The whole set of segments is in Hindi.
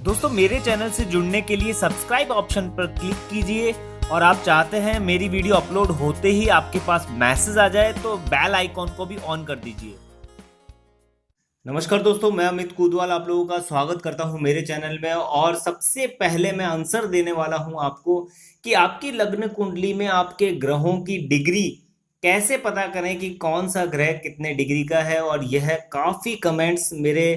दोस्तों मेरे चैनल से जुड़ने के लिए सब्सक्राइब ऑप्शन पर क्लिक कीजिए और आप चाहते हैं मेरी वीडियो अपलोड होते ही आपके पास मैसेज आ जाए तो बेल आइकॉन को भी ऑन कर दीजिए। नमस्कार दोस्तों, मैं अमित कुदवाल आप लोगों का स्वागत करता हूं मेरे चैनल में। और सबसे पहले मैं आंसर देने वाला हूं आपको कि आपकी लग्न कुंडली में आपके ग्रहों की डिग्री कैसे पता करें कि कौन सा ग्रह कितने डिग्री का है। और यह काफी कमेंट्स मेरे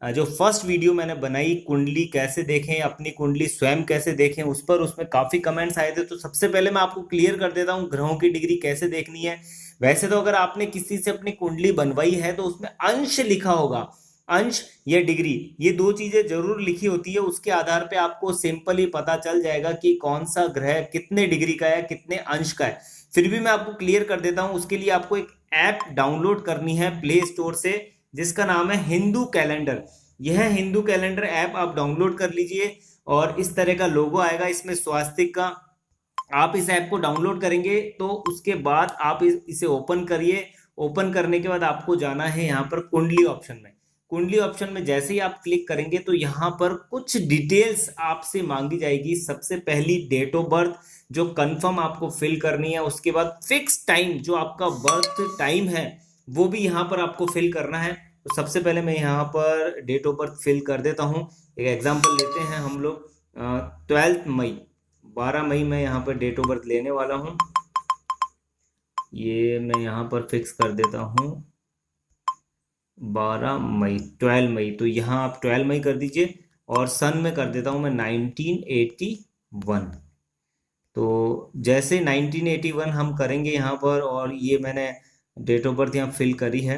जो फर्स्ट वीडियो मैंने बनाई कुंडली कैसे देखें, अपनी कुंडली स्वयं कैसे देखें, उसमें काफी कमेंट्स आए थे। तो सबसे पहले मैं आपको क्लियर कर देता हूं ग्रहों की डिग्री कैसे देखनी है। वैसे तो अगर आपने किसी से अपनी कुंडली बनवाई है तो उसमें अंश लिखा होगा, अंश या डिग्री, ये दो चीजें जरूर लिखी होती है। उसके आधार पे आपको सिंपली पता चल जाएगा कि कौन सा ग्रह कितने डिग्री का है, कितने अंश का है। फिर भी मैं आपको क्लियर कर देता हूं, उसके लिए आपको एक ऐप डाउनलोड करनी है प्ले स्टोर से जिसका नाम है हिंदू कैलेंडर। यह हिंदू कैलेंडर ऐप आप डाउनलोड कर लीजिए और इस तरह का लोगो आएगा इसमें स्वास्तिक का। आप इस ऐप को डाउनलोड करेंगे तो उसके बाद आप इसे ओपन करिए। ओपन करने के बाद आपको जाना है यहाँ पर कुंडली ऑप्शन में। कुंडली ऑप्शन में जैसे ही आप क्लिक करेंगे तो यहाँ पर कुछ डिटेल्स आपसे मांगी जाएगी। सबसे पहली डेट ऑफ बर्थ जो कंफर्म आपको फिल करनी है, उसके बाद फिक्स टाइम जो आपका बर्थ टाइम है वो भी यहाँ पर आपको फिल करना है। तो सबसे पहले मैं यहाँ पर डेट ऑफ बर्थ फिल कर देता हूँ। एक एग्जांपल लेते हैं हम लोग 12 मई, 12 मई में यहाँ पर डेट ऑफ बर्थ लेने वाला हूँ। ये मैं यहाँ पर फिक्स कर देता हूँ 12 मई, 12 मई। तो यहाँ आप 12 मई कर दीजिए और सन में कर देता हूँ मैं 1981। तो जैसे 1981 हम करेंगे यहाँ पर, और ये मैंने डेट ऑफ बर्थ यहाँ फिल करी है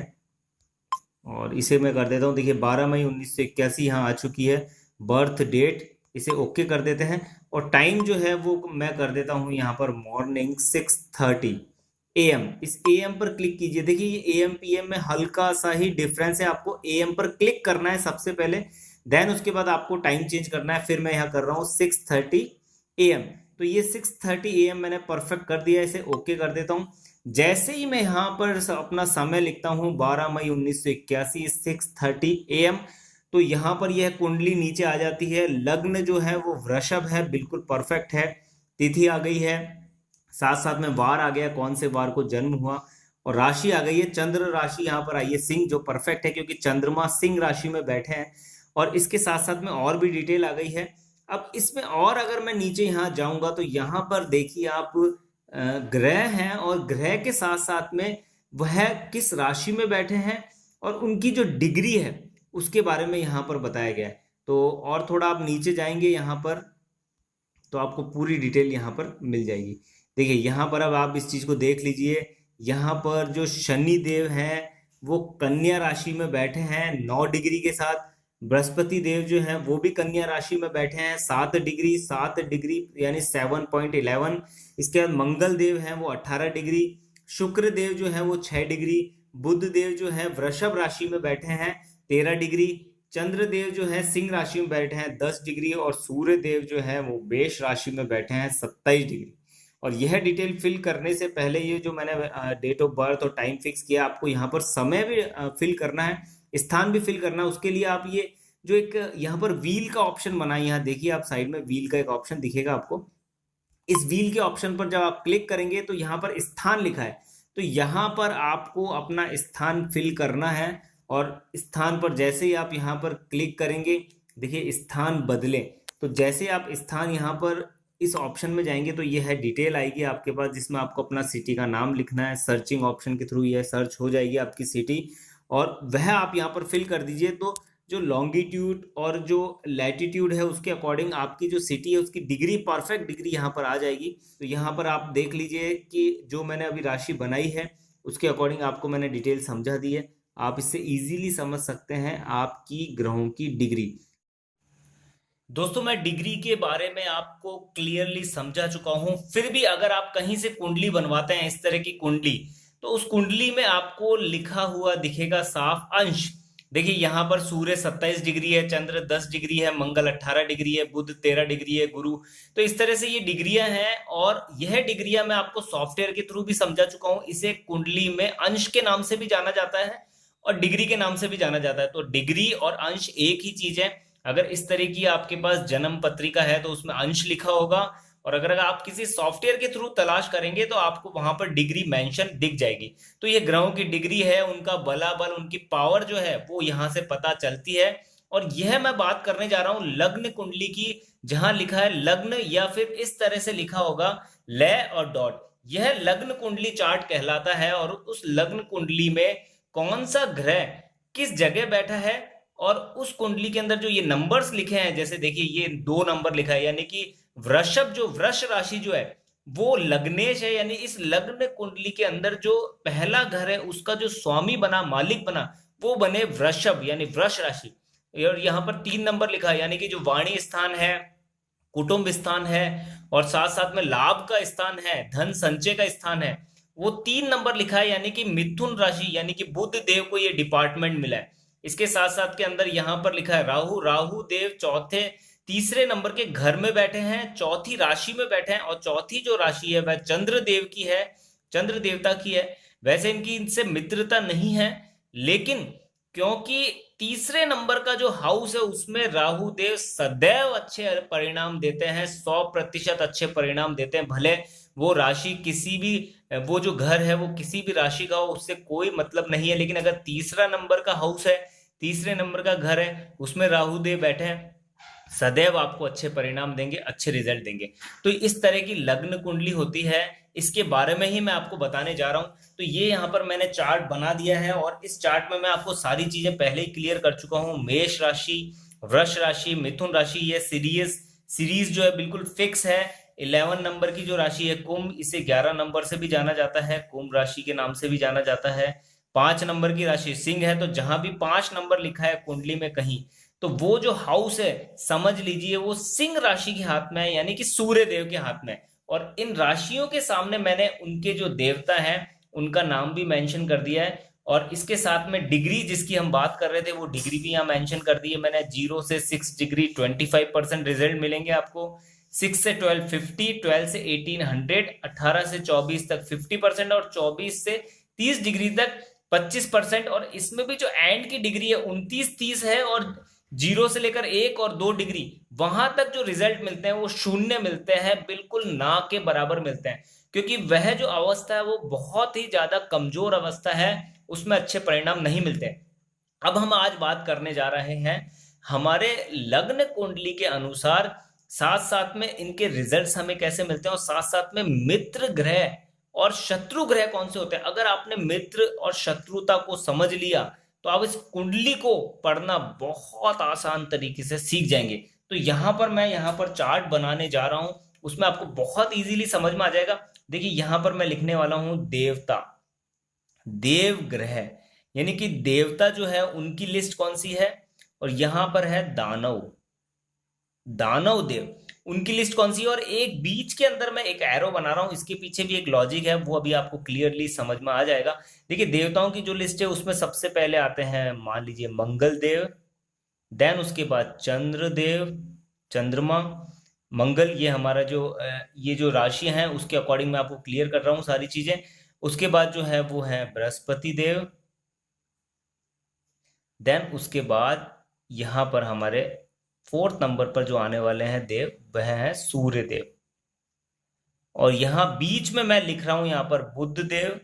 और इसे मैं कर देता हूँ। देखिए 12 मई 1981 यहाँ आ चुकी है बर्थ डेट। इसे ओके कर देते हैं और टाइम जो है वो मैं कर देता हूँ यहाँ पर मॉर्निंग 6:30 AM। इस AM पर क्लिक कीजिए। देखिए ये AM PM में हल्का सा ही डिफरेंस है, आपको AM पर क्लिक करना है सबसे पहले, देन उसके बाद आपको टाइम चेंज करना है। फिर मैं यहाँ कर रहा हूँ 6:30 AM। तो ये 6:30 AM मैंने परफेक्ट कर दिया, इसे ओके कर देता हूँ। जैसे ही मैं यहाँ पर अपना समय लिखता हूँ 12 मई 1981 6:30 AM, तो यहाँ पर यह कुंडली नीचे आ जाती है। लग्न जो है वो वृषभ है, बिल्कुल परफेक्ट है। तिथि आ गई है, साथ साथ में वार आ गया, कौन से वार को जन्म हुआ, और राशि आ गई है चंद्र राशि यहाँ पर आई है सिंह, जो परफेक्ट है क्योंकि चंद्रमा सिंह राशि में बैठे हैं। और इसके साथ साथ में और भी डिटेल आ गई है। अब इसमें और अगर मैं नीचे यहाँ जाऊंगा तो यहाँ पर देखिए आप ग्रह हैं और ग्रह के साथ साथ में वह किस राशि में बैठे हैं और उनकी जो डिग्री है उसके बारे में यहाँ पर बताया गया है। तो और थोड़ा आप नीचे जाएंगे यहाँ पर तो आपको पूरी डिटेल यहाँ पर मिल जाएगी। देखिए यहाँ पर अब आप इस चीज को देख लीजिए। यहाँ पर जो शनि देव हैं वो कन्या राशि में बैठे हैं 9 डिग्री के साथ। बृहस्पति देव जो हैं वो भी कन्या राशि में बैठे हैं 7 डिग्री यानी 7.11। इसके बाद मंगल देव हैं वो 18 डिग्री। शुक्र देव जो है वो 6 डिग्री। बुध देव जो है वृषभ राशि में बैठे हैं 13 डिग्री। चंद्र देव जो है सिंह राशि में बैठे हैं 10 डिग्री। और सूर्य देव जो है वो मेष राशि में बैठे हैं 27 डिग्री। और यह डिटेल फिल करने से पहले ये जो मैंने डेट ऑफ बर्थ और टाइम फिक्स किया, आपको यहाँ पर समय भी फिल करना है, स्थान भी फिल करना है। उसके लिए आप ये जो एक यहाँ पर व्हील का ऑप्शन बना है, यहाँ देखिए आप साइड में व्हील का एक ऑप्शन दिखेगा आपको। इस व्हील के ऑप्शन पर जब आप क्लिक करेंगे तो यहाँ पर स्थान लिखा है, तो यहाँ पर आपको अपना स्थान फिल करना है। और स्थान पर जैसे ही आप यहाँ पर क्लिक करेंगे, देखिए स्थान बदलें। तो जैसे आप स्थान यहाँ पर इस ऑप्शन में जाएंगे तो यह है डिटेल आएगी आपके पास जिसमें आपको अपना सिटी का नाम लिखना है। सर्चिंग ऑप्शन के थ्रू यह सर्च हो जाएगी आपकी सिटी और वह आप यहाँ पर फिल कर दीजिए। तो जो लॉन्गिट्यूड और जो लैटिट्यूड है उसके अकॉर्डिंग आपकी जो सिटी है उसकी डिग्री, परफेक्ट डिग्री यहाँ पर आ जाएगी। तो यहाँ पर आप देख लीजिए कि जो मैंने अभी राशि बनाई है उसके अकॉर्डिंग आपको मैंने डिटेल समझा दी है। आप इससे इजीली समझ सकते हैं आपकी ग्रहों की डिग्री। दोस्तों मैं डिग्री के बारे में आपको क्लियरली समझा चुका हूं। फिर भी अगर आप कहीं से कुंडली बनवाते हैं इस तरह की कुंडली, तो उस कुंडली में आपको लिखा हुआ दिखेगा साफ अंश। देखिए यहाँ पर सूर्य 27 डिग्री है, चंद्र 10 डिग्री है, मंगल 18 डिग्री है, बुध 13 डिग्री है, गुरु। तो इस तरह से ये डिग्रियां हैं और यह डिग्रियां मैं आपको सॉफ्टवेयर के थ्रू भी समझा चुका हूं। इसे कुंडली में अंश के नाम से भी जाना जाता है और डिग्री के नाम से भी जाना जाता है। तो डिग्री और अंश एक ही चीज है। अगर इस तरह की आपके पास जन्म पत्रिका है तो उसमें अंश लिखा होगा, और अगर आप किसी सॉफ्टवेयर के थ्रू तलाश करेंगे तो आपको वहां पर डिग्री मेंशन दिख जाएगी। तो ये ग्रहों की डिग्री है, उनका बलाबल, उनकी पावर जो है वो यहाँ से पता चलती है। और यह मैं बात करने जा रहा हूं लग्न कुंडली की, जहां लिखा है लग्न, या फिर इस तरह से लिखा होगा लय और डॉट, यह लग्न कुंडली चार्ट कहलाता है। और उस लग्न कुंडली में कौन सा ग्रह किस जगह बैठा है, और उस कुंडली के अंदर जो ये नंबर्स लिखे हैं, जैसे देखिए ये 2 नंबर लिखा है, यानी कि वृषभ, जो वृष राशि जो है वो लग्नेश है, यानी इस लग्न कुंडली के अंदर जो पहला घर है उसका जो स्वामी बना, मालिक बना, वो बने वृषभ यानी वृष राशि। और यहाँ पर 3 नंबर लिखा है, यानी कि जो वाणी स्थान है, कुटुंब स्थान है, और साथ साथ में लाभ का स्थान है, धन संचय का स्थान है, वो 3 नंबर लिखा है, यानी कि मिथुन राशि, यानी कि बुध देव को ये डिपार्टमेंट मिला है। इसके साथ साथ के अंदर यहाँ पर लिखा है राहु, राहु देव तीसरे नंबर के घर में बैठे हैं, चौथी राशि में बैठे हैं, और चौथी जो राशि है वह चंद्र देव की है, चंद्र देवता की है। वैसे इनकी इनसे मित्रता नहीं है, लेकिन क्योंकि तीसरे नंबर का जो हाउस है उसमें राहु देव सदैव अच्छे परिणाम देते हैं, 100% अच्छे परिणाम देते हैं, भले वो राशि किसी भी, वो जो घर है वो किसी भी राशि का हो, उससे कोई मतलब नहीं है। लेकिन अगर तीसरा नंबर का हाउस है, तीसरे नंबर का घर है, उसमें राहु देव बैठे हैं, सदैव आपको अच्छे परिणाम देंगे, अच्छे रिजल्ट देंगे। तो इस तरह की लग्न कुंडली होती है, इसके बारे में ही मैं आपको बताने जा रहा हूं। तो ये यहाँ पर मैंने चार्ट बना दिया है, और इस चार्ट में मैं आपको सारी चीजें पहले ही क्लियर कर चुका हूँ। मेष राशि, वृष राशि, मिथुन राशि, ये सीरीज जो है बिल्कुल फिक्स है। 11 नंबर की जो राशि है कुंभ, इसे 11 नंबर से भी जाना जाता है, कुंभ राशि के नाम से भी जाना जाता है। 5 नंबर की राशि सिंह है, तो जहां भी 5 नंबर लिखा है कुंडली में कहीं, तो वो जो हाउस है समझ लीजिए वो सिंह राशि के हाथ में है, यानी कि सूर्य देव के हाथ में। और इन राशियों के सामने मैंने उनके जो देवता हैं उनका नाम भी मेंशन कर दिया है, और इसके साथ में डिग्री जिसकी हम बात कर रहे थे वो डिग्री भी यहाँ मेंशन कर दी है मैंने। 0 से 6 डिग्री 25% रिजल्ट मिलेंगे आपको, 6 से 12 50, 12 से 18 100, 18 से 24 तक 50%, और 24 से 30 डिग्री तक 25%। और इसमें भी जो एंड की डिग्री है 29 30 है, और 0 से लेकर 1 और 2 डिग्री वहां तक जो रिजल्ट मिलते हैं वो शून्य मिलते हैं, बिल्कुल ना के बराबर मिलते हैं, क्योंकि वह जो अवस्था है वो बहुत ही ज्यादा कमजोर अवस्था है, उसमें अच्छे परिणाम नहीं मिलते। अब हम आज बात करने जा रहे हैं हमारे लग्न कुंडली के अनुसार, साथ साथ में इनके रिजल्ट्स हमें कैसे मिलते हैं, और साथ साथ में मित्र ग्रह और शत्रु ग्रह कौन से होते हैं। अगर आपने मित्र और शत्रुता को समझ लिया तो आप इस कुंडली को पढ़ना बहुत आसान तरीके से सीख जाएंगे। तो यहाँ पर चार्ट बनाने जा रहा हूं, उसमें आपको बहुत इजीली समझ में आ जाएगा। देखिए यहाँ पर मैं लिखने वाला हूं देवता, देव ग्रह, यानी कि देवता जो है उनकी लिस्ट कौन सी है, और यहां पर है दानव, दानव देव, उनकी लिस्ट कौन सी है। और एक बीच के अंदर मैं एक एरो बना रहा हूं, इसके पीछे भी एक लॉजिक है, वो अभी आपको क्लियरली समझ में आ जाएगा। देखिए देवताओं की जो लिस्ट है उसमें सबसे पहले आते हैं मान लीजिए मंगल देव, देन उसके बाद चंद्र देव, चंद्रमा, मंगल, ये हमारा जो ये जो राशि है उसके अकॉर्डिंग मैं आपको क्लियर कर रहा हूँ सारी चीजें। उसके बाद जो है वो है बृहस्पति देव, देन उसके बाद यहाँ पर हमारे 4th नंबर पर जो आने वाले हैं देव वह है सूर्य देव, और यहाँ बीच में मैं लिख रहा हूं यहाँ पर बुध देव।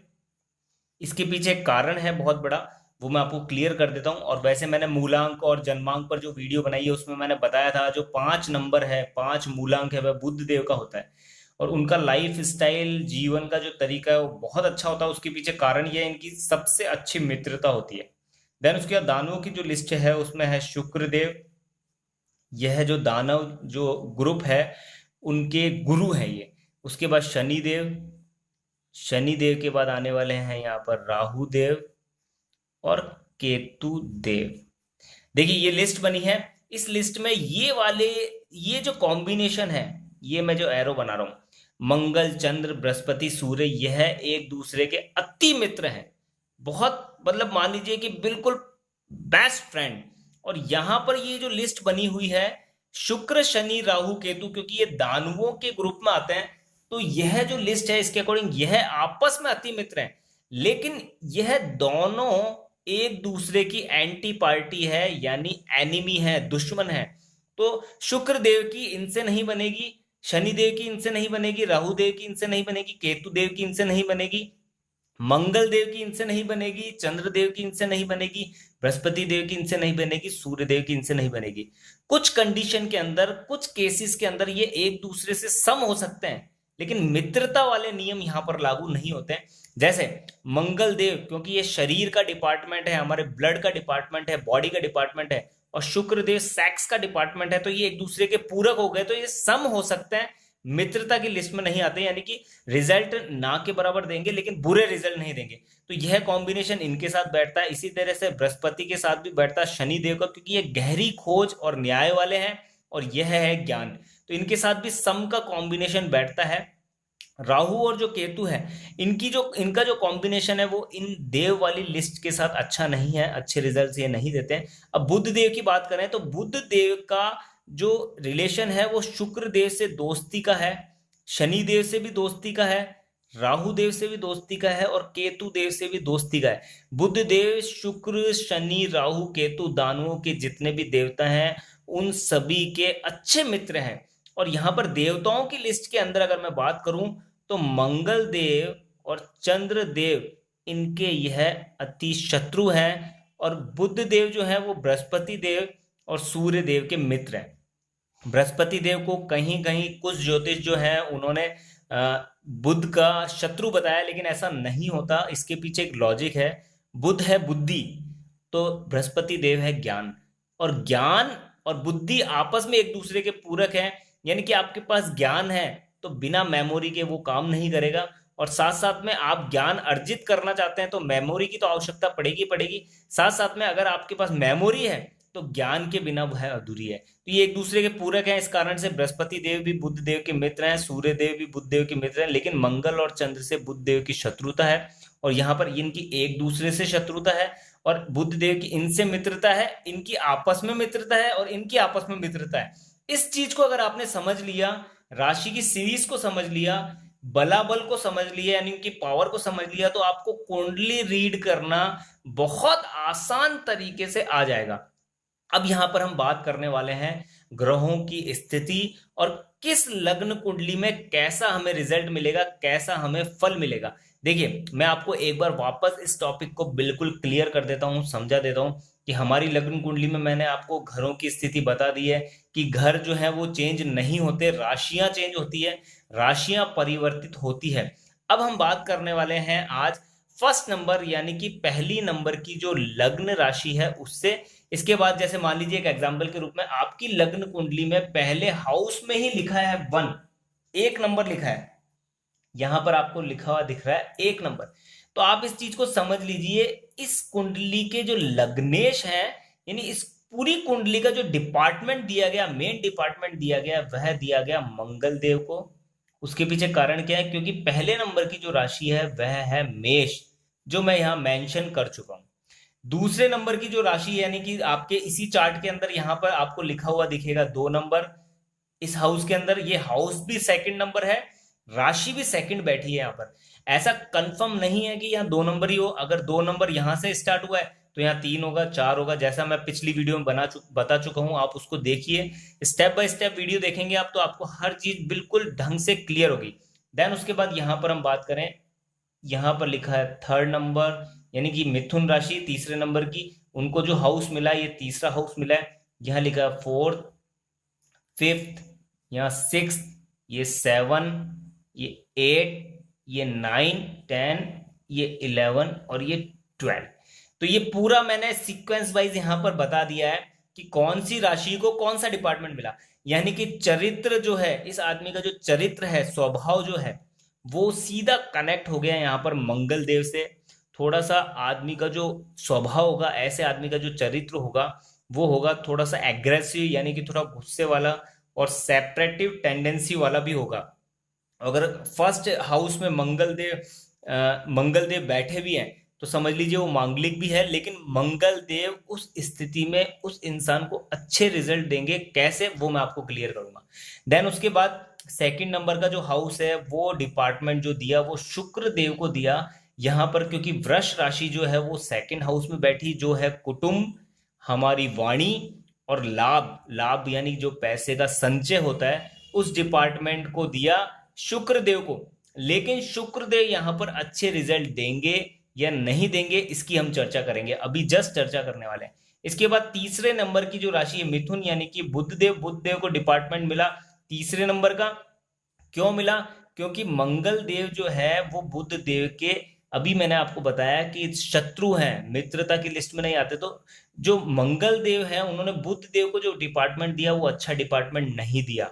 इसके पीछे एक कारण है बहुत बड़ा, वो मैं आपको क्लियर कर देता हूं। और वैसे मैंने मूलांक और जन्मांक पर जो वीडियो बनाई है उसमें मैंने बताया था जो 5 नंबर है, 5 मूलांक है, वह बुध देव का होता है, और उनका लाइफ स्टाइल, जीवन का जो तरीका है वो बहुत अच्छा होता है। उसके पीछे कारण ये है इनकी सबसे अच्छी मित्रता होती है। देन उसके बाद दानवों की जो लिस्ट है उसमें है शुक्र देव, यह जो दानव जो ग्रुप है उनके गुरु हैं ये। उसके बाद शनि देव, शनि देव के बाद आने वाले हैं यहाँ पर राहु देव और केतु देव। देखिए ये लिस्ट बनी है, इस लिस्ट में ये जो कॉम्बिनेशन है, ये मैं जो एरो बना रहा हूं, मंगल चंद्र बृहस्पति सूर्य, यह एक दूसरे के अति मित्र हैं, बहुत मतलब मान लीजिए कि बिल्कुल बेस्ट फ्रेंड। और यहां पर ये जो लिस्ट बनी हुई है शुक्र शनि राहु केतु, क्योंकि ये दानवों के ग्रुप में आते हैं, तो यह जो लिस्ट है इसके अकॉर्डिंग यह आपस में अति मित्र हैं, लेकिन यह दोनों एक दूसरे की एंटी पार्टी है, यानी एनिमी है, दुश्मन है। तो शुक्र देव की इनसे नहीं बनेगी, शनि देव की इनसे नहीं बनेगी, राहु देव की इनसे नहीं बनेगी, केतु देव की इनसे नहीं बनेगी, मंगल देव की इनसे नहीं बनेगी, चंद्र देव की इनसे नहीं बनेगी, बृहस्पति देव की इनसे नहीं बनेगी, सूर्य देव की इनसे नहीं बनेगी। कुछ कंडीशन के अंदर, कुछ केसेस के अंदर ये एक दूसरे से सम हो सकते हैं, लेकिन मित्रता वाले नियम यहां पर लागू नहीं होते हैं। जैसे मंगल देव, क्योंकि ये शरीर का डिपार्टमेंट है, हमारे ब्लड का डिपार्टमेंट है, बॉडी का डिपार्टमेंट है, और शुक्र देव सेक्स का डिपार्टमेंट है, तो ये एक दूसरे के पूरक हो गए, तो ये सम हो सकते हैं, मित्रता की लिस्ट में नहीं आते, यानी कि रिजल्ट ना के बराबर देंगे लेकिन बुरे रिजल्ट नहीं देंगे। तो यह कॉम्बिनेशन इनके साथ बैठता है। इसी तरह से बृहस्पति के साथ भी बैठता है शनि देव का, क्योंकि ये गहरी खोज और न्याय वाले हैं और यह है ज्ञान, तो इनके साथ भी सम का कॉम्बिनेशन बैठता है। राहु और जो केतु है, इनका जो कॉम्बिनेशन है वो इन देव वाली लिस्ट के साथ अच्छा नहीं है, अच्छे रिजल्ट्स ये नहीं देते हैं। अब बुध देव की बात करें तो बुध देव का जो रिलेशन है वो शुक्र देव से दोस्ती का है, शनि देव से भी दोस्ती का है, राहु देव से भी दोस्ती का है, और केतु देव से भी दोस्ती का है। बुध देव शुक्र शनि राहु केतु दानुओं के जितने भी देवता हैं उन सभी के अच्छे मित्र हैं। और यहां पर देवताओं की लिस्ट के अंदर अगर मैं बात करूं तो मंगल देव और चंद्र देव इनके यह अति शत्रु हैं, और बुध देव जो है वो बृहस्पति देव और सूर्य देव के मित्र हैं। बृहस्पति देव को कहीं कहीं कुछ ज्योतिष जो है उन्होंने बुध का शत्रु बताया, लेकिन ऐसा नहीं होता, इसके पीछे एक लॉजिक है। बुध है बुद्धि, तो बृहस्पति देव है ज्ञान, और ज्ञान और बुद्धि आपस में एक दूसरे के पूरक हैं, यानी कि आपके पास ज्ञान है तो बिना मेमोरी के वो काम नहीं करेगा, और साथ साथ में आप ज्ञान अर्जित करना चाहते हैं तो मेमोरी की तो आवश्यकता पड़ेगी, साथ साथ में अगर आपके पास मेमोरी है तो ज्ञान के बिना वह अधूरी है। तो ये एक दूसरे के पूरक हैं, इस कारण से बृहस्पति देव भी बुध देव के मित्र हैं, सूर्य देव भी बुध देव के मित्र हैं, लेकिन मंगल और चंद्र से बुध देव की शत्रुता है, और यहाँ पर इनकी एक दूसरे से शत्रुता है, और बुध देव की इनसे मित्रता है, इनकी आपस में मित्रता है, और इनकी आपस में मित्रता है। इस चीज को अगर आपने समझ लिया, राशि की सीरीज को समझ लिया, बलाबल को समझ लिया, यानी उनकी पावर को समझ लिया, तो आपको कुंडली रीड करना बहुत आसान तरीके से आ जाएगा। अब यहां पर हम बात करने वाले हैं ग्रहों की स्थिति और किस लग्न कुंडली में कैसा हमें रिजल्ट मिलेगा, कैसा हमें फल मिलेगा। देखिए, मैं आपको एक बार वापस इस टॉपिक को बिल्कुल क्लियर कर देता हूं, समझा देता हूं कि हमारी लग्न कुंडली में मैंने आपको घरों की स्थिति बता दी है कि घर जो है वो चेंज नहीं होते, राशियां चेंज होती है, राशियां परिवर्तित होती है। अब हम बात करने वाले हैं आज फर्स्ट नंबर यानी कि पहली नंबर की जो लग्न राशि है उससे। इसके बाद जैसे मान लीजिए एक एग्जांपल के रूप में आपकी लग्न कुंडली में पहले हाउस में ही लिखा है 1, 1 नंबर लिखा है, यहां पर आपको लिखा हुआ दिख रहा है 1 नंबर, तो आप इस चीज को समझ लीजिए, इस कुंडली के जो लग्नेश हैं, यानी इस पूरी कुंडली का जो डिपार्टमेंट दिया गया, मेन डिपार्टमेंट दिया गया, वह दिया गया मंगल देव को। उसके पीछे कारण क्या है, क्योंकि पहले नंबर की जो राशि है वह है मेष, जो मैं यहां मेंशन कर चुका हूं। दूसरे नंबर की जो राशि है, यानी कि आपके इसी चार्ट के अंदर यहां पर आपको लिखा हुआ दिखेगा 2 नंबर, इस हाउस के अंदर ये हाउस भी सेकंड नंबर है, राशि भी सेकंड बैठी है। यहां पर ऐसा कंफर्म नहीं है कि यहाँ 2 नंबर ही हो, अगर 2 नंबर यहां से स्टार्ट हुआ है तो यहाँ 3 होगा, 4 होगा, जैसा मैं पिछली वीडियो में बता चुका हूं, आप उसको देखिए, स्टेप बाय स्टेप वीडियो देखेंगे आप तो आपको हर चीज बिल्कुल ढंग से क्लियर होगी। देन उसके बाद यहां पर हम बात करें, यहां पर लिखा है 3rd नंबर, यानी कि मिथुन राशि तीसरे नंबर की, उनको जो हाउस मिला है ये तीसरा हाउस मिला है, यहां लिखा है 4th, 5th, यहाँ 6th, ये 7, ये 8, ये 9, 10, ये 11 और ये 12। तो ये पूरा मैंने सीक्वेंस वाइज यहां पर बता दिया है कि कौन सी राशि को कौन सा डिपार्टमेंट मिला, यानी कि चरित्र जो है, इस आदमी का जो चरित्र है, स्वभाव जो है, वो सीधा कनेक्ट हो गया यहाँ पर मंगल देव से। थोड़ा सा आदमी का जो स्वभाव होगा, ऐसे आदमी का जो चरित्र होगा वो होगा थोड़ा सा एग्रेसिव, यानी कि थोड़ा गुस्से वाला और सेपरेटिव टेंडेंसी वाला भी होगा। अगर फर्स्ट हाउस में मंगल देव बैठे भी हैं तो समझ लीजिए वो मांगलिक भी है, लेकिन मंगल देव उस स्थिति में उस इंसान को अच्छे रिजल्ट देंगे, कैसे वो मैं आपको क्लियर करूंगा। देन उसके बाद सेकंड नंबर का जो हाउस है वो डिपार्टमेंट जो दिया वो शुक्र देव को दिया यहां पर, क्योंकि वृष राशि जो है वो सेकंड हाउस में बैठी, जो है कुटुंब, हमारी वाणी और लाभ लाभ यानी जो पैसे का संचय होता है उस डिपार्टमेंट को दिया शुक्रदेव को। लेकिन शुक्रदेव यहाँ पर अच्छे रिजल्ट देंगे या नहीं देंगे इसकी हम चर्चा करेंगे, अभी जस्ट चर्चा करने वाले हैं। इसके बाद तीसरे नंबर की जो राशि है मिथुन यानी कि बुधदेव को डिपार्टमेंट मिला तीसरे नंबर का। क्यों मिला? क्योंकि मंगल देव जो है वो बुध देव के, अभी मैंने आपको बताया कि शत्रु हैं, मित्रता की लिस्ट में नहीं आते। तो जो मंगल देव है उन्होंने बुध देव को जो डिपार्टमेंट दिया वो अच्छा डिपार्टमेंट नहीं दिया।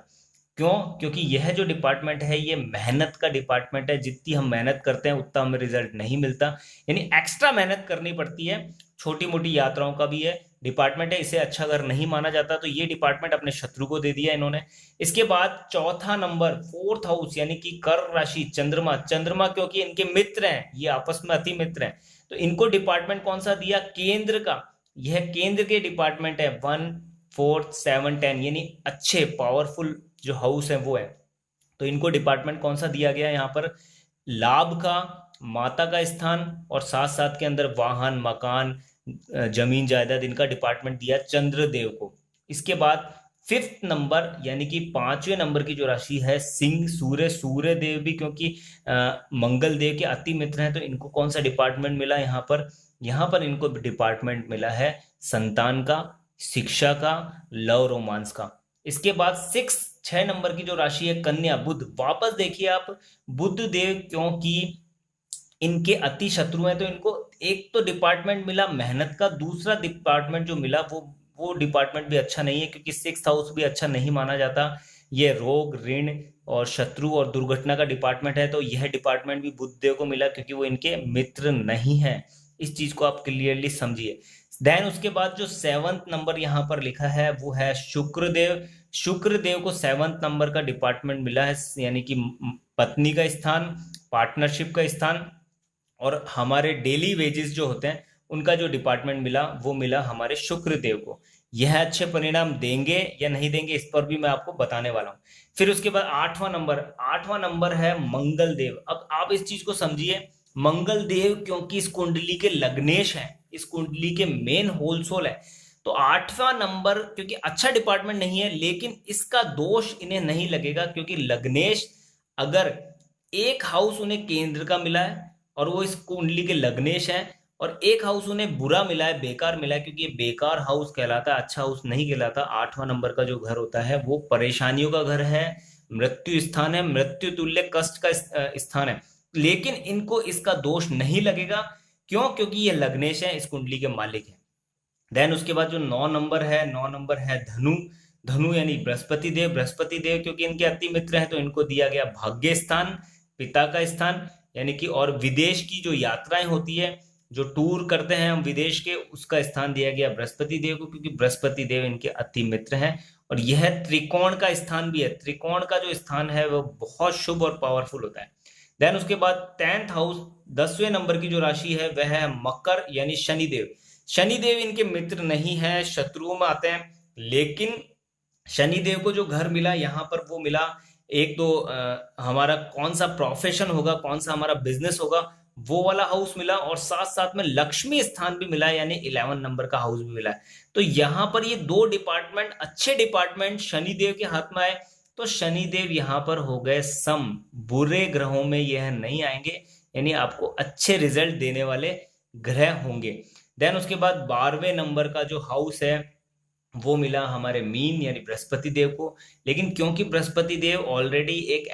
क्यों? क्योंकि यह जो डिपार्टमेंट है ये मेहनत का डिपार्टमेंट है, जितनी हम मेहनत करते हैं उतना हमें रिजल्ट नहीं मिलता, यानी एक्स्ट्रा मेहनत करनी पड़ती है। छोटी मोटी यात्राओं का भी है डिपार्टमेंट है, इसे अच्छा घर नहीं माना जाता, तो ये डिपार्टमेंट अपने शत्रु को दे दिया इन्होंने। इसके बाद चौथा नंबर, फोर्थ हाउस यानी कि कर राशि, चंद्रमा। चंद्रमा क्योंकि इनके मित्र हैं, ये आपस में अति मित्र हैं, तो इनको डिपार्टमेंट कौन सा दिया? केंद्र का। यह केंद्र के डिपार्टमेंट है 1, 4, 7, 10 यानी अच्छे पावरफुल जो हाउस है वो है। तो इनको डिपार्टमेंट कौन सा दिया गया यहाँ पर? लाभ का, माता का स्थान, और साथ साथ के अंदर वाहन, मकान, जमीन जायदाद, इनका डिपार्टमेंट दिया चंद्रदेव को। इसके बाद फिफ्थ नंबर यानी कि पांचवें नंबर की जो राशि है सिंह, सूर्य देव भी क्योंकि मंगल देव के अति मित्र हैं, तो इनको कौन सा डिपार्टमेंट मिला यहाँ पर? यहाँ पर इनको डिपार्टमेंट मिला है संतान का, शिक्षा का, लव रोमांस का। इसके बाद 6 नंबर की जो राशि है कन्या, बुध। वापस देखिए आप, बुध देव क्योंकि इनके अति शत्रु हैं तो इनको एक तो डिपार्टमेंट मिला मेहनत का, दूसरा डिपार्टमेंट जो मिला वो डिपार्टमेंट भी अच्छा नहीं है, क्योंकि 6th हाउस भी अच्छा नहीं माना जाता। ये रोग, ऋण और शत्रु और दुर्घटना का डिपार्टमेंट है, तो यह डिपार्टमेंट भी बुधदेव को मिला क्योंकि वो इनके मित्र नहीं है। इस चीज को आप क्लियरली समझिए। देन उसके बाद जो 7th नंबर यहाँ पर लिखा है वो है शुक्रदेव। शुक्रदेव को 7th नंबर का डिपार्टमेंट मिला है, यानी कि पत्नी का स्थान, पार्टनरशिप का स्थान, और हमारे डेली वेजेस जो होते हैं उनका जो डिपार्टमेंट मिला वो मिला हमारे शुक्रदेव को। यह अच्छे परिणाम देंगे या नहीं देंगे इस पर भी मैं आपको बताने वाला हूं। फिर उसके बाद 8वां नंबर है मंगल देव। अब आप इस चीज को समझिए, मंगल देव क्योंकि इस कुंडली के लग्नेश है, इस कुंडली के मेन होल सोल है, तो 8वां नंबर क्योंकि अच्छा डिपार्टमेंट नहीं है, लेकिन इसका दोष इन्हें नहीं लगेगा क्योंकि लग्नेश, अगर एक हाउस उन्हें केंद्र का मिला है और वो इस कुंडली के लग्नेश है, और एक हाउस उन्हें बुरा मिला है, बेकार मिला है, क्योंकि ये बेकार हाउस कहलाता है, अच्छा हाउस नहीं कहलाता। 8वां नंबर का जो घर होता है वो परेशानियों का घर है, मृत्यु स्थान है, मृत्यु तुल्य कष्ट का स्थान है, लेकिन इनको इसका दोष नहीं लगेगा। क्यों? क्योंकि ये लग्नेश है, इस कुंडली के मालिक है। देन उसके बाद जो 9 नंबर है धनु। धनु यानी बृहस्पति देव क्योंकि इनके अति मित्र हैं तो इनको दिया गया भाग्य स्थान, पिता का स्थान, यानी कि, और विदेश की जो यात्राएं होती है, जो टूर करते हैं हम विदेश के, उसका स्थान दिया गया बृहस्पति देव को क्योंकि बृहस्पति देव इनके अति मित्र हैं। और यह त्रिकोण का स्थान भी है, त्रिकोण का जो स्थान है वो बहुत शुभ और पावरफुल होता है। देन उसके बाद 10th हाउस, 10वें नंबर की जो राशि है वह है मकर यानी शनिदेव। शनिदेव इनके मित्र नहीं है, शत्रुओं में आते हैं, लेकिन शनिदेव को जो घर मिला यहाँ पर वो मिला, एक तो हमारा कौन सा प्रोफेशन होगा, कौन सा हमारा बिजनेस होगा, वो वाला हाउस मिला, और साथ साथ में लक्ष्मी स्थान भी मिला यानी 11 नंबर का हाउस भी मिला है। तो यहाँ पर ये दो डिपार्टमेंट, अच्छे डिपार्टमेंट शनिदेव के हाथ में आए, तो शनिदेव यहाँ पर हो गए सम, बुरे ग्रहों में यह नहीं आएंगे, यानी आपको अच्छे रिजल्ट देने वाले ग्रह होंगे। देन उसके बाद 12वें नंबर का जो हाउस है वो मिला हमारे मीन यानी बृहस्पति देव को। लेकिन क्योंकि बृहस्पति देव ऑलरेडी एक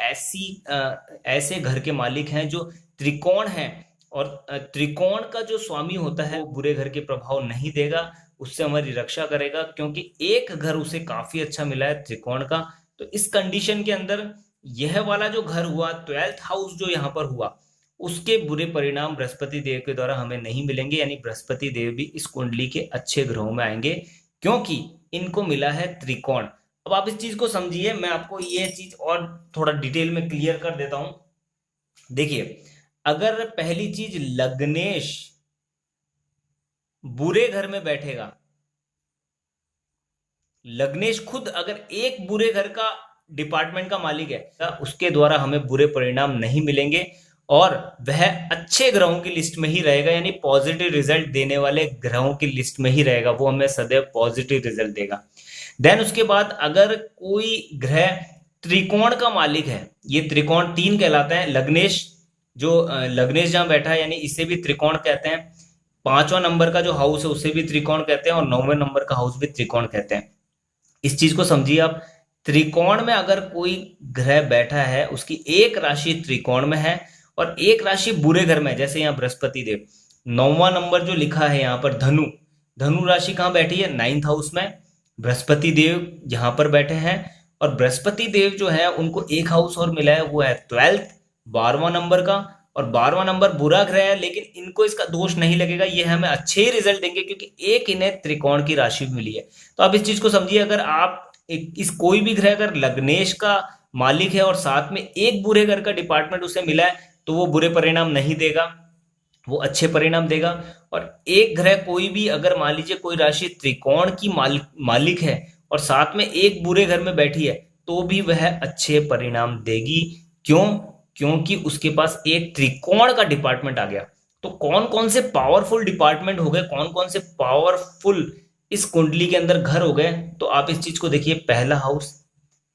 ऐसे घर के मालिक हैं जो त्रिकोण है, और त्रिकोण का जो स्वामी होता है वो बुरे घर के प्रभाव नहीं देगा, उससे हमारी रक्षा करेगा, क्योंकि एक घर उसे काफी अच्छा मिला है त्रिकोण का। तो इस कंडीशन के अंदर यह वाला जो घर हुआ, 12th हाउस जो यहाँ पर हुआ, उसके बुरे परिणाम बृहस्पति देव के द्वारा हमें नहीं मिलेंगे, यानी बृहस्पति देव भी इस कुंडली के अच्छे ग्रहों में आएंगे क्योंकि इनको मिला है त्रिकोण। अब आप इस चीज को समझिए, मैं आपको ये चीज और थोड़ा डिटेल में क्लियर कर देता हूं। देखिए, अगर पहली चीज लग्नेश बुरे घर में बैठेगा, लग्नेश खुद अगर एक बुरे घर का डिपार्टमेंट का मालिक है, उसके द्वारा हमें बुरे परिणाम नहीं मिलेंगे। और वह अच्छे ग्रहों की लिस्ट में ही रहेगा, यानी पॉजिटिव रिजल्ट देने वाले ग्रहों की लिस्ट में ही रहेगा, वो हमें सदैव पॉजिटिव रिजल्ट देगा। देन उसके बाद अगर कोई ग्रह त्रिकोण का मालिक है, ये त्रिकोण 3 कहलाता है, लग्नेश, जो लग्नेश जहां बैठा है यानी इसे भी त्रिकोण कहते हैं, 5वां नंबर का जो हाउस है उसे भी त्रिकोण कहते हैं, और 9वें नंबर का हाउस भी त्रिकोण कहते हैं। इस चीज को समझिए आप, त्रिकोण में अगर कोई ग्रह बैठा है, उसकी एक राशि त्रिकोण में है और एक राशि बुरे घर में है, जैसे यहाँ बृहस्पति देव, 9वां नंबर जो लिखा है यहाँ पर धनु, धनु राशि कहाँ बैठी है, 9th हाउस में, बृहस्पति देव यहाँ पर बैठे हैं, और बृहस्पति देव जो है उनको एक हाउस और मिला है, वो है 12th, 12वां नंबर का, और 12वां नंबर बुरा ग्रह है, लेकिन इनको इसका दोष नहीं लगेगा, ये हमें अच्छे ही रिजल्ट देंगे क्योंकि एक इन्हें त्रिकोण की राशि मिली है। तो आप इस चीज को समझिए, अगर आप इस कोई भी ग्रह अगर लग्नेश का मालिक है और साथ में एक बुरे घर का डिपार्टमेंट उसे मिला है, तो वो बुरे परिणाम नहीं देगा, वो अच्छे परिणाम देगा। और एक ग्रह कोई भी अगर मान लीजिए कोई राशि त्रिकोण की मालिक है और साथ में एक बुरे घर में बैठी है, तो भी वह अच्छे परिणाम देगी। क्यों? क्योंकि उसके पास एक त्रिकोण का डिपार्टमेंट आ गया। तो कौन कौन से पावरफुल डिपार्टमेंट हो गए, कौन कौन से पावरफुल इस कुंडली के अंदर घर हो गए, तो आप इस चीज को देखिए, पहला हाउस,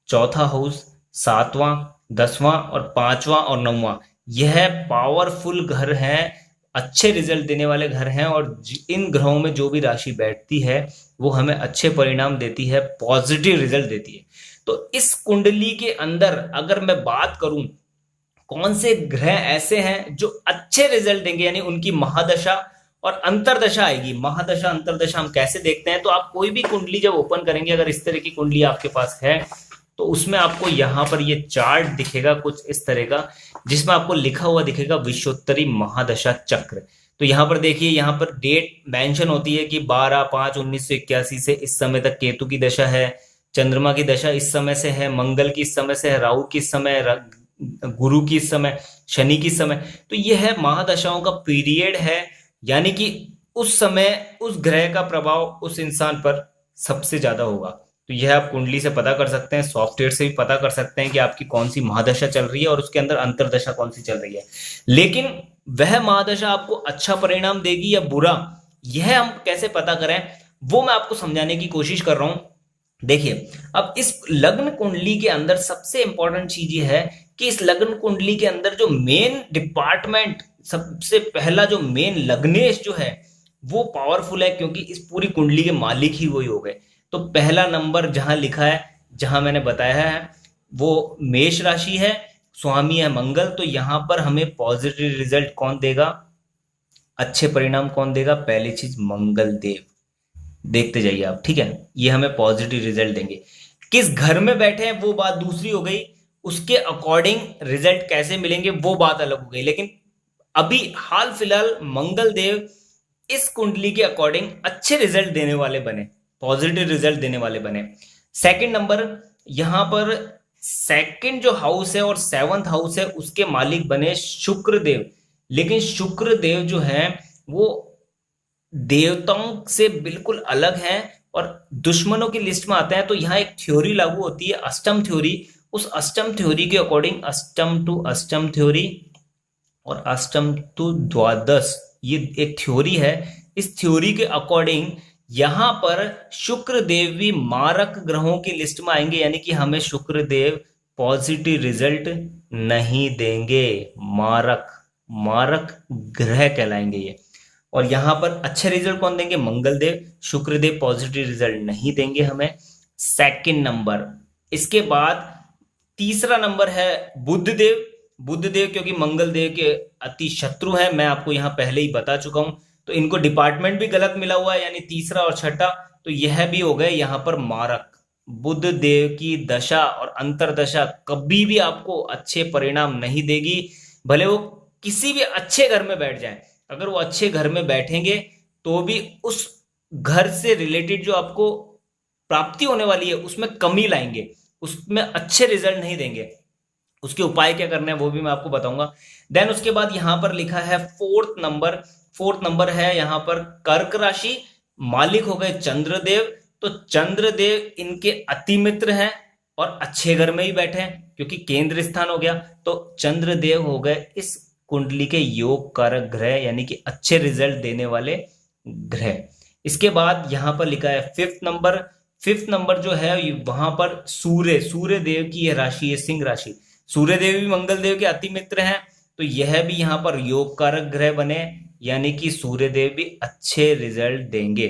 चौथा हाउस, 7वां, 10वां और 5वां और 9वां, यह पावरफुल घर हैं, अच्छे रिजल्ट देने वाले घर हैं, और इन ग्रहों में जो भी राशि बैठती है वो हमें अच्छे परिणाम देती है, पॉजिटिव रिजल्ट देती है। तो इस कुंडली के अंदर अगर मैं बात करूं कौन से ग्रह ऐसे हैं जो अच्छे रिजल्ट देंगे, यानी उनकी महादशा और अंतरदशा आएगी। महादशा अंतरदशा हम कैसे देखते हैं, तो आप कोई भी कुंडली जब ओपन करेंगे, अगर इस तरह की कुंडली आपके पास है, तो उसमें आपको यहाँ पर ये चार्ट दिखेगा कुछ इस तरह का, जिसमें आपको लिखा हुआ दिखेगा विश्वोत्तरी महादशा चक्र। तो यहाँ पर देखिए, यहाँ पर डेट मेंशन होती है कि 12/5/1981 से इस समय तक केतु की दशा है, चंद्रमा की दशा इस समय से है, मंगल की इस समय से है, राहु की इस समय, गुरु की इस समय, शनि की इस समय। तो यह है महादशाओं का पीरियड है, यानी कि उस समय उस ग्रह का प्रभाव उस इंसान पर सबसे ज्यादा होगा। तो यह आप कुंडली से पता कर सकते हैं, सॉफ्टवेयर से भी पता कर सकते हैं कि आपकी कौन सी महादशा चल रही है और उसके अंदर अंतरदशा कौन सी चल रही है। लेकिन वह महादशा आपको अच्छा परिणाम देगी या बुरा, यह हम कैसे पता करें, वो मैं आपको समझाने की कोशिश कर रहा हूं। देखिए, अब इस लग्न कुंडली के अंदर सबसे इंपॉर्टेंट चीज ये है कि इस लग्न कुंडली के अंदर जो मेन डिपार्टमेंट, सबसे पहला जो मेन लग्नेश जो है वो पावरफुल है, क्योंकि इस पूरी कुंडली के मालिक ही वही हो गए। तो पहला नंबर जहां लिखा है, जहां मैंने बताया है, वो मेष राशि है, स्वामी है मंगल। तो यहां पर हमें पॉजिटिव रिजल्ट कौन देगा, अच्छे परिणाम कौन देगा, पहली चीज मंगल देव। देखते जाइए आप, ठीक है, ये हमें पॉजिटिव रिजल्ट देंगे। किस घर में बैठे हैं वो बात दूसरी हो गई, उसके अकॉर्डिंग रिजल्ट कैसे मिलेंगे वो बात अलग हो गई। लेकिन अभी हाल फिलहाल मंगल देव इस कुंडली के अकॉर्डिंग अच्छे रिजल्ट देने वाले बने, पॉजिटिव रिजल्ट देने वाले बने। सेकंड नंबर, यहां पर सेकंड जो हाउस है और 7th हाउस है, उसके मालिक बने शुक्र देव। लेकिन शुक्र देव जो है वो देवताओं से बिल्कुल अलग हैं और दुश्मनों की लिस्ट में आते हैं। तो यहाँ एक थ्योरी लागू होती है, अष्टम थ्योरी। उस अष्टम थ्योरी के अकॉर्डिंग, अष्टम टू अष्टम थ्योरी और अष्टम टू द्वादश, ये एक थ्योरी है। इस थ्योरी के अकॉर्डिंग यहां पर शुक्र देव भी मारक ग्रहों की लिस्ट में आएंगे, यानी कि हमें शुक्र देव पॉजिटिव रिजल्ट नहीं देंगे, मारक मारक ग्रह कहलाएंगे ये। और यहां पर अच्छे रिजल्ट कौन देंगे, मंगल देव। शुक्र देव पॉजिटिव रिजल्ट नहीं देंगे हमें। सेकंड नंबर, इसके बाद तीसरा नंबर है बुध देव। बुध देव क्योंकि मंगल देव के अति शत्रु है, मैं आपको यहां पहले ही बता चुका हूं, तो इनको डिपार्टमेंट भी गलत मिला हुआ है, यानी तीसरा और छठा, तो यह भी हो गए यहां पर मारक। बुध देव की दशा और अंतरदशा कभी भी आपको अच्छे परिणाम नहीं देगी, भले वो किसी भी अच्छे घर में बैठ जाए। अगर वो अच्छे घर में बैठेंगे तो भी उस घर से रिलेटेड जो आपको प्राप्ति होने वाली है उसमें कमी लाएंगे, उसमें अच्छे रिजल्ट नहीं देंगे। उसके उपाय क्या करने हैं वो भी मैं आपको बताऊंगा। देन उसके बाद यहां पर लिखा है फोर्थ नंबर। फोर्थ नंबर है यहां पर कर्क राशि, मालिक हो गए चंद्रदेव। तो चंद्रदेव इनके अति मित्र हैं और अच्छे घर में ही बैठे हैं क्योंकि केंद्र स्थान हो गया। तो चंद्रदेव हो गए इस कुंडली के योग कारक ग्रह यानी कि अच्छे रिजल्ट देने वाले ग्रह। इसके बाद यहाँ पर लिखा है फिफ्थ नंबर जो है वहां पर सूर्य देव की यह राशि है सिंह राशि। सूर्य देव भी मंगल देव के अति मित्र हैं, तो यह भी यहाँ पर योग कारक ग्रह बने, यानी कि सूर्य देव भी अच्छे रिजल्ट देंगे।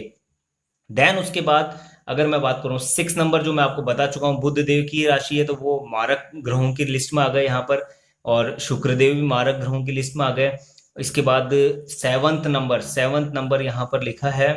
देन उसके बाद अगर मैं बात करूं 6 नंबर, जो मैं आपको बता चुका हूं बुध देव की राशि है, तो वो मारक ग्रहों की लिस्ट में आ गए यहाँ पर, और शुक्र देव भी मारक ग्रहों की लिस्ट में आ गए। इसके बाद सेवंथ नंबर यहाँ पर लिखा है,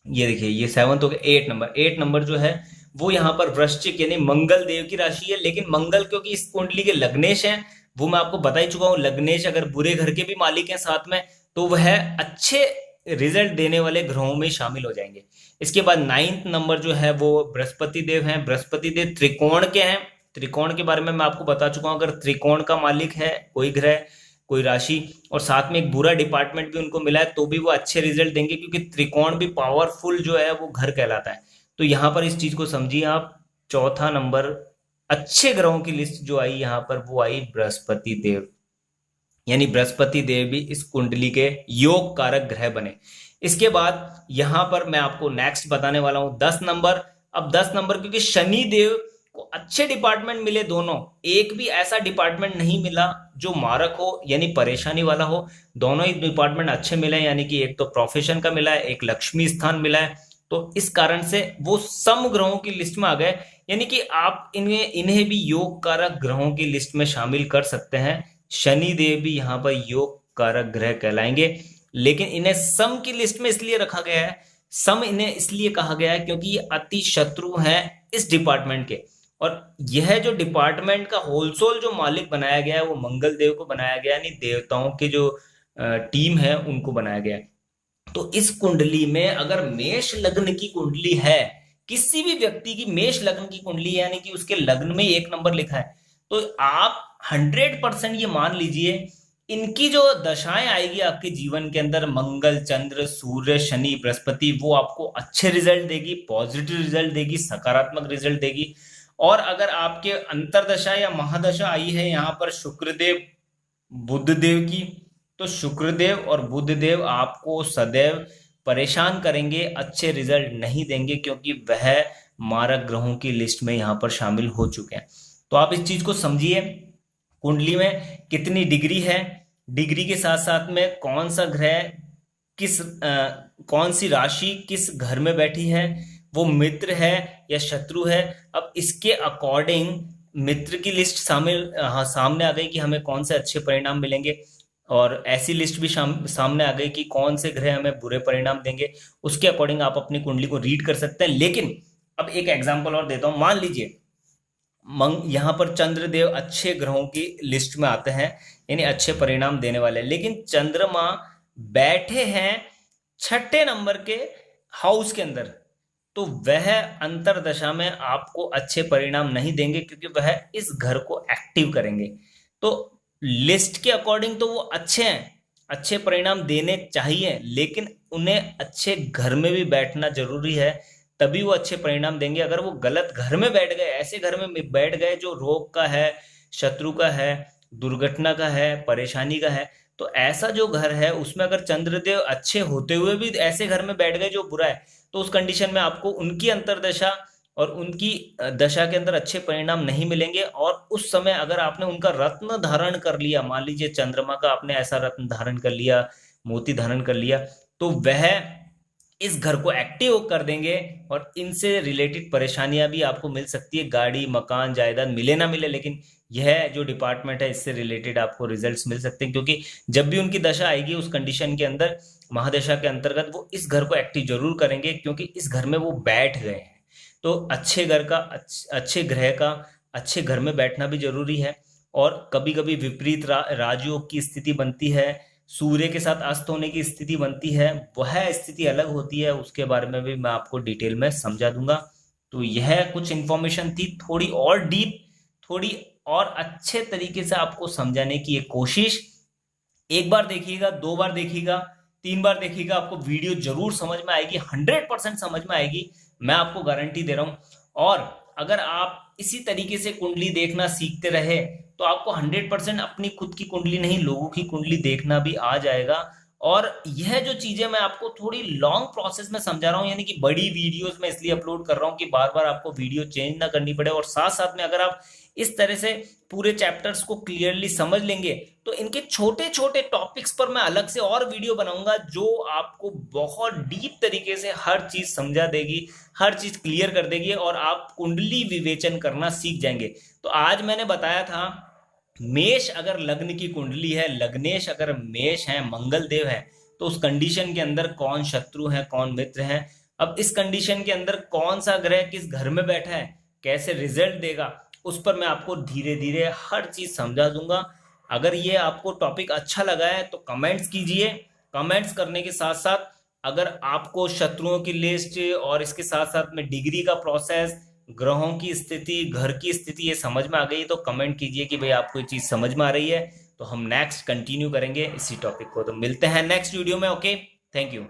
ये देखिए ये सेवंथ हो गया। 8 नंबर जो है वो यहाँ पर वृश्चिक यानी मंगल देव की राशि है, लेकिन मंगल क्योंकि इस कुंडली के लग्नेश हैं, वो मैं आपको बता ही चुका हूँ, लग्नेश अगर बुरे घर के भी मालिक हैं साथ में तो वह अच्छे रिजल्ट देने वाले ग्रहों में शामिल हो जाएंगे। इसके बाद 9th नंबर जो है वो बृहस्पति देव हैं। बृहस्पति देव त्रिकोण के हैं। त्रिकोण के बारे में मैं आपको बता चुका हूं, अगर त्रिकोण का मालिक है कोई ग्रह कोई राशि और साथ में एक बुरा डिपार्टमेंट भी उनको मिला है तो भी वो अच्छे रिजल्ट देंगे, क्योंकि त्रिकोण भी पावरफुल जो है वो घर कहलाता है। तो यहाँ पर इस चीज को समझिए आप। चौथा नंबर अच्छे ग्रहों की लिस्ट जो आई यहाँ पर वो आई बृहस्पति देव, यानी बृहस्पति देव भी इस कुंडली के योग कारक ग्रह बने। इसके बाद यहां पर मैं आपको नेक्स्ट बताने वाला हूं 10 नंबर। अब 10 नंबर क्योंकि शनि देव को अच्छे डिपार्टमेंट मिले दोनों, एक भी ऐसा डिपार्टमेंट नहीं मिला जो मारक हो यानी परेशानी वाला हो, दोनों ही डिपार्टमेंट अच्छे मिले, यानी कि एक तो प्रोफेशन का मिला है, एक लक्ष्मी स्थान मिला है, तो इस कारण से वो सम ग्रहों की लिस्ट में आ गए, यानी कि आप इन्हें भी योग कारक ग्रहों की लिस्ट में शामिल कर सकते हैं। शनि देव भी यहाँ पर योग कारक ग्रह कहलाएंगे, लेकिन इन्हें सम की लिस्ट में इसलिए रखा गया है, सम इन्हें इसलिए कहा गया है क्योंकि ये अति शत्रु हैं इस डिपार्टमेंट के, और यह जो डिपार्टमेंट का होलसोल जो मालिक बनाया गया है वो मंगल देव को बनाया गया, यानी देवताओं के जो टीम है उनको बनाया गया है। तो इस कुंडली में अगर मेष लग्न की कुंडली है, किसी भी व्यक्ति की मेष लग्न की कुंडली है, यानी कि उसके लग्न में 1 नंबर लिखा है, तो आप 100% ये मान लीजिए इनकी जो दशाएं आएगी आपके जीवन के अंदर, मंगल चंद्र सूर्य शनि बृहस्पति, वो आपको अच्छे रिजल्ट देगी, पॉजिटिव रिजल्ट देगी, सकारात्मक रिजल्ट देगी। और अगर आपके अंतरदशा या महादशा आई है यहाँ पर शुक्रदेव बुधदेव की, तो शुक्रदेव और बुधदेव आपको सदैव परेशान करेंगे, अच्छे रिजल्ट नहीं देंगे, क्योंकि वह मारक ग्रहों की लिस्ट में यहाँ पर शामिल हो चुके हैं। तो आप इस चीज को समझिए, कुंडली में कितनी डिग्री है, डिग्री के साथ साथ में कौन सा ग्रह कौन सी राशि किस घर में बैठी है, वो मित्र है या शत्रु है। अब इसके अकॉर्डिंग मित्र की लिस्ट सामने आ गई कि हमें कौन से अच्छे परिणाम मिलेंगे, और ऐसी लिस्ट भी सामने आ गई कि कौन से ग्रह हमें बुरे परिणाम देंगे। उसके अकॉर्डिंग आप अपनी कुंडली को रीड कर सकते हैं। लेकिन अब एक एग्जांपल और देता हूं, मान लीजिए यहाँ पर चंद्रदेव अच्छे ग्रहों की लिस्ट में आते हैं, यानी अच्छे परिणाम देने वाले, लेकिन चंद्रमा बैठे हैं 6ठे नंबर के हाउस के अंदर, तो वह अंतरदशा में आपको अच्छे परिणाम नहीं देंगे, क्योंकि वह इस घर को एक्टिव करेंगे। तो लिस्ट के अकॉर्डिंग तो वो अच्छे हैं, अच्छे परिणाम देने चाहिए, लेकिन उन्हें अच्छे घर में भी बैठना जरूरी है, तभी वो अच्छे परिणाम देंगे। अगर वो गलत घर में बैठ गए, ऐसे घर में बैठ गए जो रोग का है, शत्रु का है, दुर्घटना का है, परेशानी का है, तो ऐसा जो घर है उसमें अगर चंद्रदेव अच्छे होते हुए भी ऐसे घर में बैठ गए जो बुरा है, तो उस कंडीशन में आपको उनकी अंतरदशा और उनकी दशा के अंदर अच्छे परिणाम नहीं मिलेंगे। और उस समय अगर आपने उनका रत्न धारण कर लिया, मान लीजिए चंद्रमा का आपने ऐसा रत्न धारण कर लिया, मोती धारण कर लिया, तो वह इस घर को एक्टिव कर देंगे और इनसे रिलेटेड परेशानियां भी आपको मिल सकती है। गाड़ी मकान जायदाद मिले ना मिले, लेकिन यह जो डिपार्टमेंट है इससे रिलेटेड आपको रिजल्ट्स मिल सकते हैं, क्योंकि जब भी उनकी दशा आएगी उस कंडीशन के अंदर, महादशा के अंतर्गत, वो इस घर को एक्टिव जरूर करेंगे, क्योंकि इस घर में वो बैठ गए हैं। तो अच्छे घर का, अच्छे ग्रह का अच्छे घर में बैठना भी जरूरी है। और कभी कभी विपरीत राजयोग की स्थिति बनती है, सूर्य के साथ अस्त होने की स्थिति बनती है, वह स्थिति अलग होती है, उसके बारे में भी मैं आपको डिटेल में समझा दूंगा। तो यह कुछ इंफॉर्मेशन थी, थोड़ी और डीप, थोड़ी और अच्छे तरीके से आपको समझाने की एक कोशिश। एक बार देखिएगा, 2 बार देखिएगा, 3 बार देखिएगा, आपको वीडियो जरूर समझ में आएगी, 100% समझ में आएगी, मैं आपको गारंटी दे रहा हूं। और अगर आप इसी तरीके से कुंडली देखना सीखते रहे तो आपको 100% अपनी खुद की कुंडली नहीं, लोगों की कुंडली देखना भी आ जाएगा। और यह जो चीजें मैं आपको थोड़ी लॉन्ग प्रोसेस में समझा रहा हूँ, यानी कि बड़ी वीडियोस में इसलिए अपलोड कर रहा हूँ कि बार बार आपको वीडियो चेंज ना करनी पड़े, और साथ साथ में अगर आप इस तरह से पूरे चैप्टर्स को क्लियरली समझ लेंगे तो इनके छोटे छोटे टॉपिक्स पर मैं अलग से और वीडियो बनाऊंगा जो आपको बहुत डीप तरीके से हर चीज समझा देगी, हर चीज क्लियर कर देगी, और आप कुंडली विवेचन करना सीख जाएंगे। तो आज मैंने बताया था मेष अगर लग्न की कुंडली है, लग्नेश अगर मेष है, मंगल देव है, तो उस कंडीशन के अंदर कौन शत्रु है कौन मित्र है। अब इस कंडीशन के अंदर कौन सा ग्रह किस घर में बैठा है, कैसे रिजल्ट देगा, उस पर मैं आपको धीरे धीरे हर चीज समझा दूंगा। अगर ये आपको टॉपिक अच्छा लगा है तो कमेंट्स कीजिए। कमेंट्स करने के साथ साथ अगर आपको शत्रुओं की लिस्ट और इसके साथ साथ में डिग्री का प्रोसेस, ग्रहों की स्थिति, घर की स्थिति ये समझ में आ गई तो कमेंट कीजिए कि भाई आपको ये चीज समझ में आ रही है। तो हम नेक्स्ट कंटिन्यू करेंगे इसी टॉपिक को। तो मिलते हैं नेक्स्ट वीडियो में। Okay, thank you.